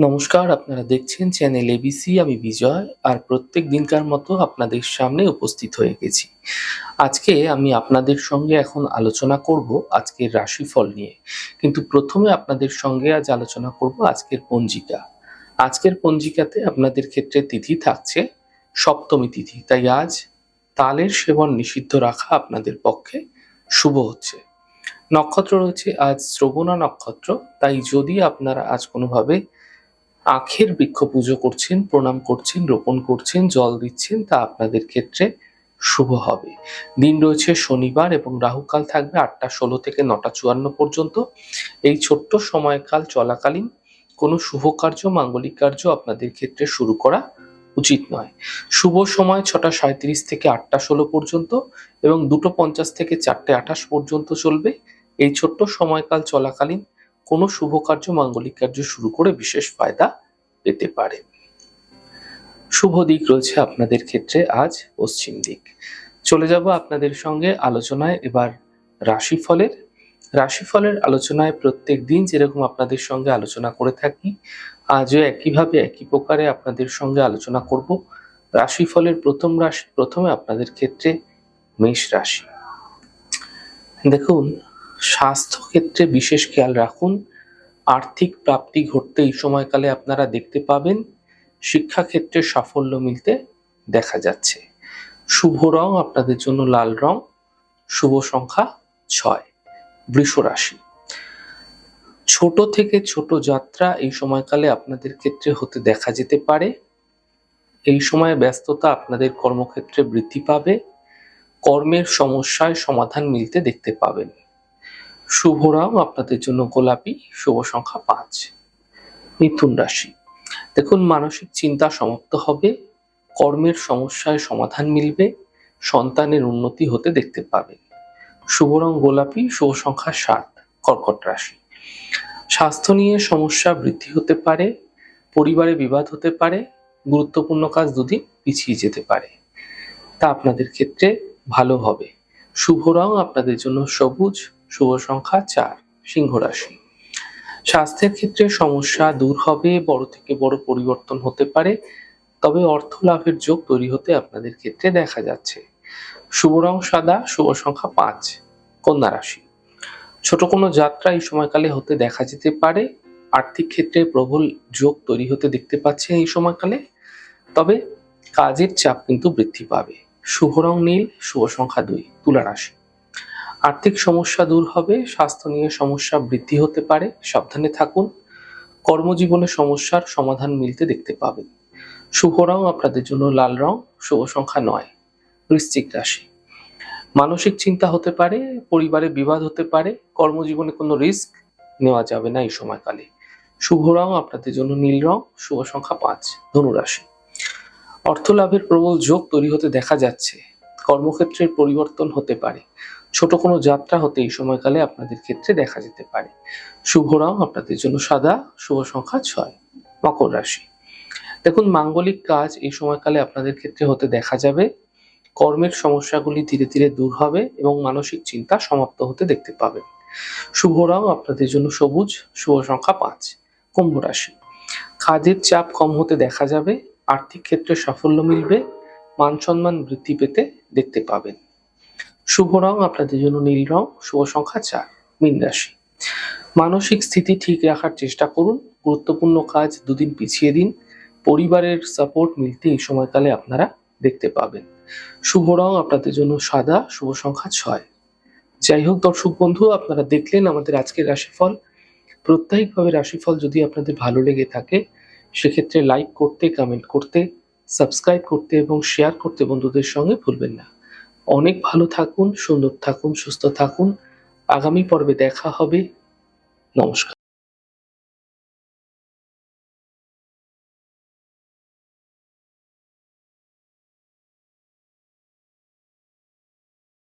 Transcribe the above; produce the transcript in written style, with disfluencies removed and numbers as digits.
নমস্কার, আপনারা দেখছেন চ্যানেল এবিসি। আমি বিজয়, আর প্রত্যেক দিনকার মতো আপনাদের সামনে উপস্থিত হয়ে গেছি। আজকে আমি আপনাদের সঙ্গে এখন আলোচনা করব আজকের রাশিফল নিয়ে। কিন্তু প্রথমে আপনাদের সঙ্গে আজ আলোচনা করব আজকের পঞ্জিকা। আজকের পঞ্জিকাতে আপনাদের ক্ষেত্রে তিথি থাকছে সপ্তমী তিথি, তাই আজ তালের সেবন নিষিদ্ধ রাখা আপনাদের পক্ষে শুভ হচ্ছে। নক্ষত্র রয়েছে আজ শ্রবণা নক্ষত্র, তাই যদি আপনারা আজ কোনোভাবে আখের বৃক্ষ পুজো করছেন, প্রণাম করছেন, রোপণ করছেন, জল দিচ্ছেন, তা আপনাদের ক্ষেত্রে শুভ হবে। দিন রয়েছে শনিবার এবং রাহুকাল থাকবে 8টা 16 থেকে 9টা 54 পর্যন্ত। এই ছোট্ট সময়কাল চলাকালীন কোনো শুভ কার্য, মাঙ্গলিক কার্য আপনাদের ক্ষেত্রে শুরু করা উচিত নয়। শুভ সময় 6টা 37 থেকে 8টা 16 পর্যন্ত এবং 2টো 50 থেকে 4টে 28 পর্যন্ত চলবে। এই ছোট্ট সময়কাল চলাকালীন কোনো শুভ কার্য, মাঙ্গলিক কার্য শুরু করে বিশেষ ফায়দা পেতে পারে। শুভ দিক রয়েছে আপনাদের ক্ষেত্রে আজ পশ্চিম দিক। চলে যাব আপনাদের সঙ্গে আলোচনায় এবার রাশিফলের। রাশিফলের আলোচনায় প্রত্যেক দিন যেরকম আপনাদের সঙ্গে আলোচনা করে থাকি, আজও একইভাবে একই প্রকারে আপনাদের সঙ্গে আলোচনা করব। রাশিফলের প্রথম রাশি, প্রথমে আপনাদের ক্ষেত্রে মেষ রাশি। দেখুন, স্বাস্থ্য ক্ষেত্রে বিশেষ খেয়াল রাখুন। আর্থিক প্রাপ্তি ঘটতে এই সময়কালে আপনারা দেখতে পাবেন। শিক্ষাক্ষেত্রে সাফল্য মিলতে দেখা যাচ্ছে। শুভ রং আপনাদের জন্য লাল রং। শুভ সংখ্যা 6। বৃষ রাশি। ছোট থেকে ছোট যাত্রা এই সময়কালে আপনাদের ক্ষেত্রে হতে দেখা যেতে পারে। এই সময়ে ব্যস্ততা আপনাদের কর্মক্ষেত্রে বৃদ্ধি পাবে। কর্মের সমস্যায় সমাধান মিলতে দেখতে পাবেন। শুভ রং আপনাদের জন্য গোলাপি। শুভ সংখ্যা 5। মিথুন রাশি। দেখুন, মানসিক চিন্তা সমাপ্ত হবে। কর্মের সমস্যায় সমাধান মিলবে। সন্তানের উন্নতি হতে দেখতে পাবেন। শুভ রং গোলাপি। শুভ সংখ্যা 7। কর্কট রাশি। স্বাস্থ্য নিয়ে সমস্যা বৃদ্ধি হতে পারে। পরিবারে বিবাদ হতে পারে। গুরুত্বপূর্ণ কাজ দুদিন পিছিয়ে যেতে পারে, তা আপনাদের ক্ষেত্রে ভালো হবে। শুভ রং আপনাদের জন্য সবুজ। শুভ সংখ্যা 4। সিংহ রাশি। স্বাস্থ্যের ক্ষেত্রে সমস্যা দূর হবে। বড় থেকে বড় পরিবর্তন হতে পারে, তবে অর্থ লাভের যোগ তৈরি হতে আপনাদের ক্ষেত্রে দেখা যাচ্ছে। শুভ রং সাদা। শুভ সংখ্যা 5। কন্যা রাশি। ছোট কোনো যাত্রা এই সময়কালে হতে দেখা যেতে পারে। আর্থিক ক্ষেত্রে প্রবল যোগ তৈরি হতে দেখতে পাচ্ছেন এই সময়কালে, তবে কাজের চাপ কিন্তু বৃদ্ধি পাবে। শুভ রং নীল। শুভ সংখ্যা 2। তুলা রাশি। আর্থিক সমস্যা দূর হবে। স্বাস্থ্য নিয়ে সমস্যা বৃদ্ধি হতে পারে, সাবধানে থাকুন। কর্মজীবনে সমস্যার সমাধান মিলতে দেখতে পাবেন। শুভ রং আপনাদের জন্য লাল রং। শুভ সংখ্যা 9। বৃশ্চিক রাশি। মানসিক চিন্তা হতে পারে। পরিবারে বিবাদ হতে পারে। কর্মজীবনে কোনো রিস্ক নেওয়া যাবে না এই সময়কালে। শুভ রং আপনাদের জন্য নীল রং। শুভ সংখ্যা 5। ধনু রাশি। অর্থ লাভের প্রবল যোগ তৈরি হতে দেখা যাচ্ছে। কর্মক্ষেত্রের পরিবর্তন হতে পারে। ছোট কোনো যাত্রা হতে এই সময়কালে আপনাদের ক্ষেত্রে দেখা যেতে পারে। শুভ রং আপনাদের জন্য সাদা। শুভ সংখ্যা 6। মকর রাশি। দেখুন, মাঙ্গলিক কাজ এই সময়কালে আপনাদের ক্ষেত্রে হতে দেখা যাবে। কর্মের সমস্যাগুলি ধীরে ধীরে দূর হবে এবং মানসিক চিন্তা সমাপ্ত হতে দেখতে পাবেন। শুভ রং আপনাদের জন্য সবুজ। শুভ সংখ্যা 5। কুম্ভ রাশি। কাজের চাপ কম হতে দেখা যাবে। আর্থিক ক্ষেত্রে সাফল্য মিলবে। মান সম্মান বৃদ্ধি পেতে দেখতে পাবেন। শুভ রং আপনাদের জন্য নীল রং। শুভ সংখ্যা 4। মীন রাশি। মানসিক স্থিতি ঠিক রাখার চেষ্টা করুন। গুরুত্বপূর্ণ কাজ দুদিন পিছিয়ে দিন। পরিবারের সাপোর্ট মিলতে এই সময়কালে আপনারা দেখতে পাবেন। শুভ রং আপনাদের জন্য সাদা। শুভ সংখ্যা 6। যাই হোক দর্শক বন্ধু, আপনারা দেখলেন আমাদের আজকের রাশিফল। প্রত্যেকভাবে রাশিফল যদি আপনাদের ভালো লেগে থাকে, সেক্ষেত্রে লাইক করতে, কমেন্ট করতে, সাবস্ক্রাইব করতে এবং শেয়ার করতে বন্ধুদের সঙ্গে ভুলবেন না। অনেক ভালো থাকুন, সুন্দর থাকুন, সুস্থ থাকুন। আগামী পর্বে দেখা হবে। নমস্কার।